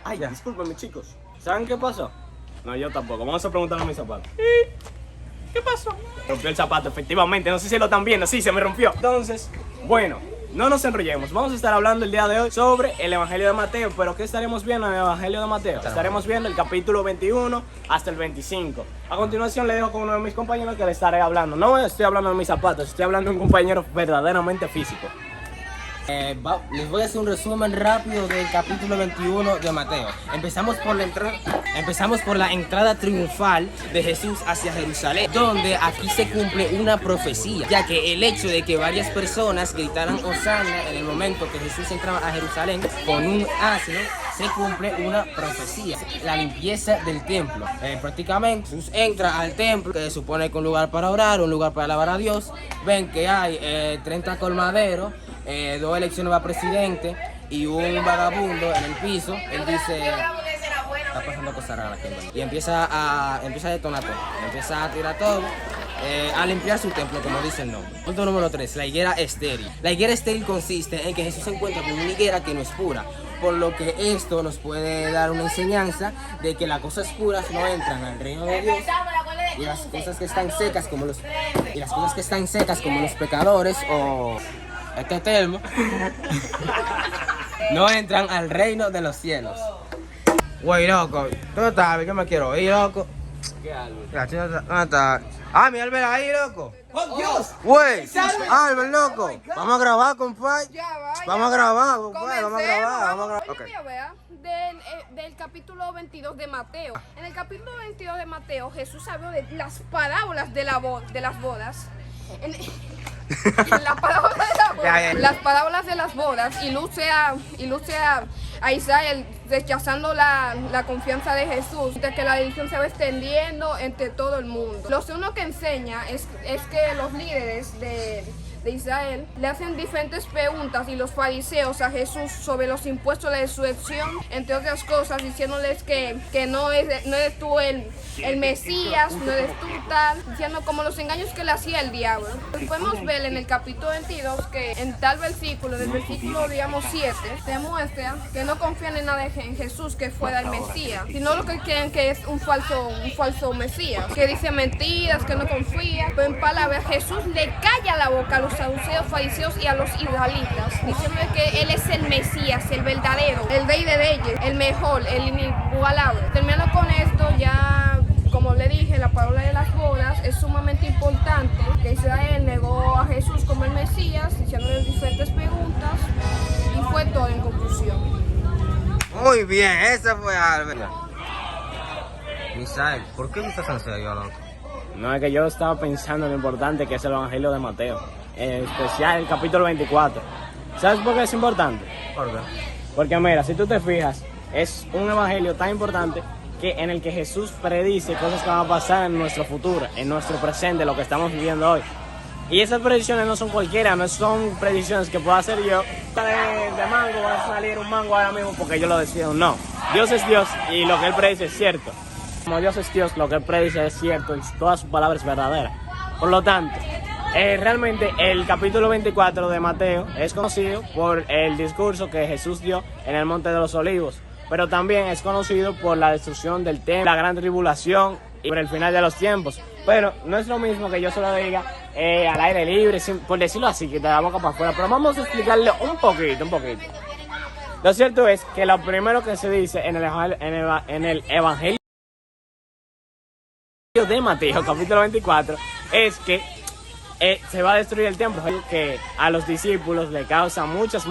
Ay, ya, discúlpenme, chicos. ¿Saben qué pasó? No, yo tampoco. Vamos a preguntarle a mis zapatos. ¿Qué pasó? Rompió el zapato, efectivamente. No sé si lo están viendo. Sí, se me rompió. Entonces, bueno, no nos enrollemos. Vamos a estar hablando el día de hoy sobre el Evangelio de Mateo. ¿Pero qué estaremos viendo en el Evangelio de Mateo? Estaremos viendo el capítulo 21 hasta el 25. A continuación le dejo con uno de mis compañeros que le estaré hablando. No estoy hablando de mis zapatos, estoy hablando de un compañero verdaderamente físico. Les voy a hacer un resumen rápido del capítulo 21 de Mateo. Empezamos por la entrada triunfal de Jesús hacia Jerusalén, donde aquí se cumple una profecía, ya que el hecho de que varias personas gritaran Hosanna en el momento que Jesús entraba a Jerusalén con un asno, se cumple una profecía, la limpieza del templo. Prácticamente Jesús entra al templo, que se supone que es un lugar para orar, un lugar para alabar a Dios. Ven que hay 30 colmaderos, 2 elecciones para presidente y un vagabundo en el piso. Él dice, está pasando cosas raras aquí, y empieza a detonar todo, empieza a tirar todo, a limpiar su templo, como dice el nombre. Punto número 3, la higuera estéril. La higuera estéril consiste en que Jesús se encuentra con una higuera que no es pura, por lo que esto nos puede dar una enseñanza de que las cosas puras no entran al reino de Dios, y las cosas que están secas como los pecadores o este termo no entran al reino de los cielos. Güey, loco, tú no sabes que me quiero ir, loco. ¿Qué algo? La chica ¿dónde está? Ah, mi Albert ahí, loco. ¡Oh, Dios! Güey, Albert, loco. Vamos a grabar, compadre. Ya va, Vamos a grabar, compadre. Vamos a grabar. Ok. Del capítulo 22 de Mateo. En el capítulo 22 de Mateo, Jesús habló de las parábolas de las bodas. Las parábolas de las bodas ilustra a Israel rechazando la confianza de Jesús, de que la religión se va extendiendo entre todo el mundo. Lo segundo que enseña es que los líderes de Israel le hacen diferentes preguntas, y los fariseos a Jesús sobre los impuestos de resurrección, entre otras cosas, diciéndoles que no eres tú el Mesías, no eres tú tal, diciendo como los engaños que le hacía el diablo. Podemos ver en el capítulo 22 que en tal versículo, del versículo digamos 7, se muestra que no confían en nada en Jesús que fuera el Mesías, sino lo que creen que es un falso Mesías, que dice mentiras, que no confía. Pero en palabras, Jesús le calla la boca a los saduceos, fariseos y a los israelitas, diciendo que él es el Mesías, el verdadero, el rey de reyes, el mejor, el inigualable. Terminando con esto, ya como le dije, la parábola de las bodas es sumamente importante, que Israel negó a Jesús como el Mesías, diciéndole diferentes preguntas, y fue todo en conclusión. Muy bien, ese fue Albert. Misael, ¿por qué no estás tan serio, loco? No, es que yo estaba pensando en lo importante que es el Evangelio de Mateo, en especial el capítulo 24. ¿Sabes por qué es importante? ¿Por qué? Porque mira, si tú te fijas, es un evangelio tan importante que en el que Jesús predice cosas que van a pasar en nuestro futuro, en nuestro presente, lo que estamos viviendo hoy. Y esas predicciones no son cualquiera, no son predicciones que pueda hacer yo. De mango va a salir un mango ahora mismo porque yo lo decido. No, Dios es Dios y lo que Él predice es cierto. Como Dios es Dios, lo que Él predice es cierto y toda su palabra es verdadera. Por lo tanto, realmente el capítulo 24 de Mateo es conocido por el discurso que Jesús dio en el Monte de los Olivos, pero también es conocido por la destrucción del templo, la gran tribulación y por el final de los tiempos. Pero no es lo mismo que yo se lo diga al aire libre, por decirlo así, que te da boca para afuera, pero vamos a explicarle un poquito. Lo cierto es que lo primero que se dice en el Evangelio de Mateo, capítulo 24, es que se va a destruir el templo, que a los discípulos le causa muchas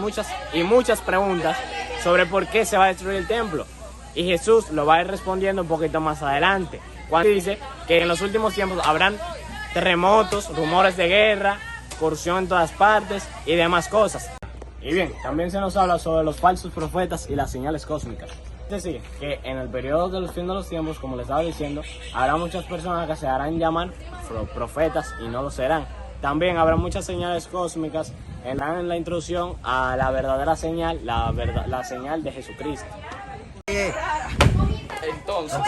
preguntas sobre por qué se va a destruir el templo, y Jesús lo va a ir respondiendo un poquito más adelante, cuando dice que en los últimos tiempos habrán terremotos, rumores de guerra, corrupción en todas partes y demás cosas. Y bien, también se nos habla sobre los falsos profetas y las señales cósmicas. Es decir, que en el periodo de los fin de los tiempos, como les estaba diciendo, habrá muchas personas que se harán llamar profetas y no lo serán. También habrá muchas señales cósmicas en la introducción a la verdadera señal, la señal de Jesucristo. Entonces,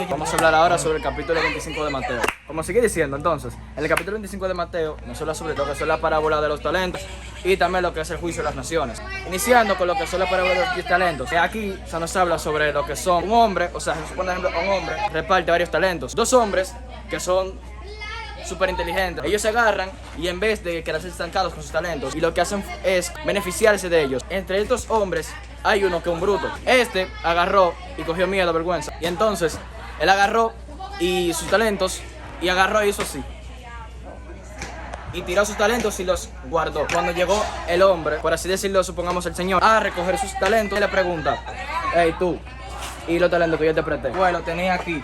vamos a hablar ahora sobre el capítulo 25 de Mateo. como sigue diciendo, entonces, en el capítulo 25 de Mateo nos habla sobre lo que son la parábola de los talentos y también lo que es el juicio de las naciones. Iniciando con lo que son la parábola de los 10 talentos. Aquí se nos habla sobre lo que son un hombre, o sea, se supone, por ejemplo, un hombre reparte varios talentos. Dos hombres que son súper inteligentes. Ellos se agarran y en vez de quedarse estancados con sus talentos, y lo que hacen es beneficiarse de ellos. Entre estos hombres hay uno que es un bruto. Este agarró y cogió miedo, vergüenza. Y entonces, él agarró y sus talentos y agarró y hizo así. Y tiró sus talentos y los guardó. Cuando llegó el hombre, por así decirlo, supongamos el señor, a recoger sus talentos, él le pregunta: hey tú, ¿y los talentos que yo te presté? Bueno, tenía aquí.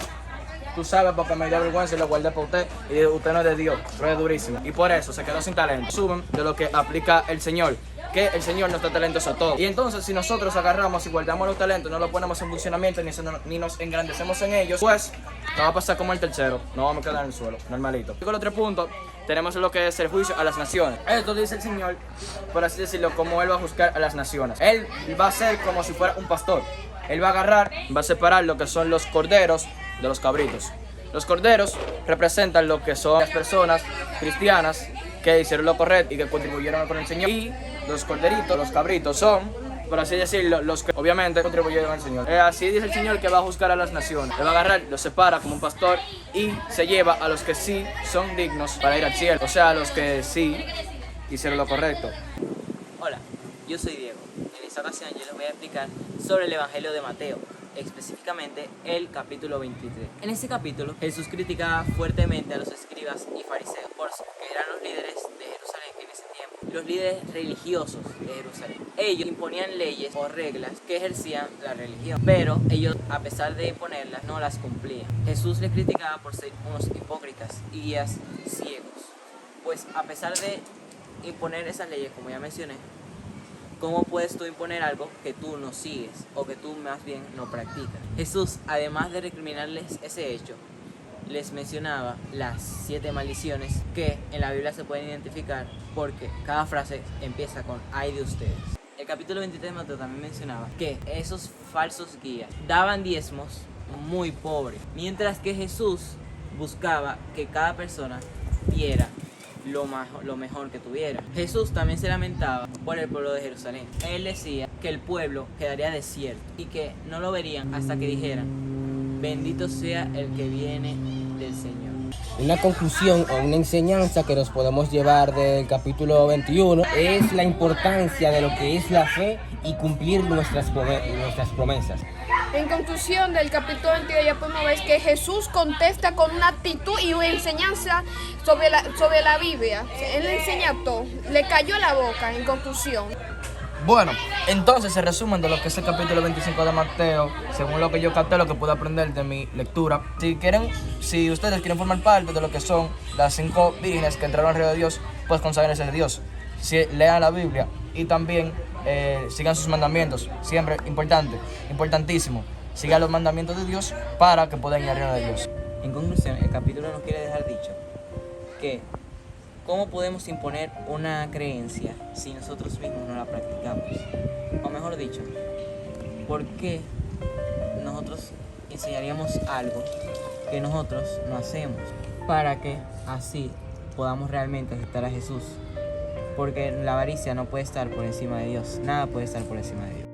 Tú sabes, porque me dio vergüenza y lo guardé para usted. Y usted no es de Dios, pero es durísimo. Y por eso se quedó sin talento. Suben de lo que aplica el Señor, que el Señor nos da talentos a todos. Y entonces, si nosotros agarramos y guardamos los talentos, no los ponemos en funcionamiento ni nos engrandecemos en ellos, pues nos va a pasar como el tercero. Nos vamos a quedar en el suelo, normalito. Y con el otro punto, tenemos lo que es el juicio a las naciones. Esto dice el Señor, por así decirlo, como Él va a juzgar a las naciones. Él va a ser como si fuera un pastor. Él va a agarrar, va a separar lo que son los corderos de los cabritos. Los corderos representan lo que son las personas cristianas que hicieron lo correcto y que contribuyeron con el Señor. Y los corderitos, los cabritos, son, por así decirlo, los que obviamente contribuyeron al Señor. Así dice el Señor que va a juzgar a las naciones. Él va a agarrar, los separa como un pastor y se lleva a los que sí son dignos para ir al cielo. O sea, a los que sí hicieron lo correcto. Hola, yo soy Diego. En esta ocasión yo les voy a explicar sobre el Evangelio de Mateo, específicamente el capítulo 23. En este capítulo, Jesús criticaba fuertemente a los escribas y fariseos, que eran los líderes de Jerusalén en ese tiempo, los líderes religiosos de Jerusalén. Ellos imponían leyes o reglas que ejercían la religión, pero ellos, a pesar de imponerlas, no las cumplían. Jesús les criticaba por ser unos hipócritas y guías ciegos, pues a pesar de imponer esas leyes, como ya mencioné, ¿cómo puedes tú imponer algo que tú no sigues o que tú más bien no practicas? Jesús, además de recriminarles ese hecho, les mencionaba las 7 maldiciones que en la Biblia se pueden identificar porque cada frase empieza con "ay de ustedes". El capítulo 23 de Mateo también mencionaba que esos falsos guías daban diezmos muy pobres, mientras que Jesús buscaba que cada persona diera lo mejor que tuviera. Jesús también se lamentaba por el pueblo de Jerusalén. Él decía que el pueblo quedaría desierto y que no lo verían hasta que dijeran: bendito sea el que viene del Señor. Una conclusión o una enseñanza que nos podemos llevar del capítulo 21 es la importancia de lo que es la fe y cumplir nuestras promesas. En conclusión del capítulo 22 ya podemos ver que Jesús contesta con una actitud y una enseñanza sobre la Biblia. Él le enseña todo, le cayó la boca en conclusión. Bueno, entonces se resumen de lo que es el capítulo 25 de Mateo, según lo que yo capté, lo que pude aprender de mi lectura. Si ustedes quieren formar parte de lo que son las 5 vírgenes que entraron al reino de Dios, pues consagrense a Dios. Lean la Biblia y también sigan sus mandamientos. Siempre importantísimo, sigan los mandamientos de Dios para que puedan ir al reino de Dios. En conclusión, el capítulo nos quiere dejar dicho que ¿cómo podemos imponer una creencia si nosotros mismos no la practicamos? O mejor dicho, ¿por qué nosotros enseñaríamos algo que nosotros no hacemos? Para que así podamos realmente aceptar a Jesús. Porque la avaricia no puede estar por encima de Dios. Nada puede estar por encima de Dios.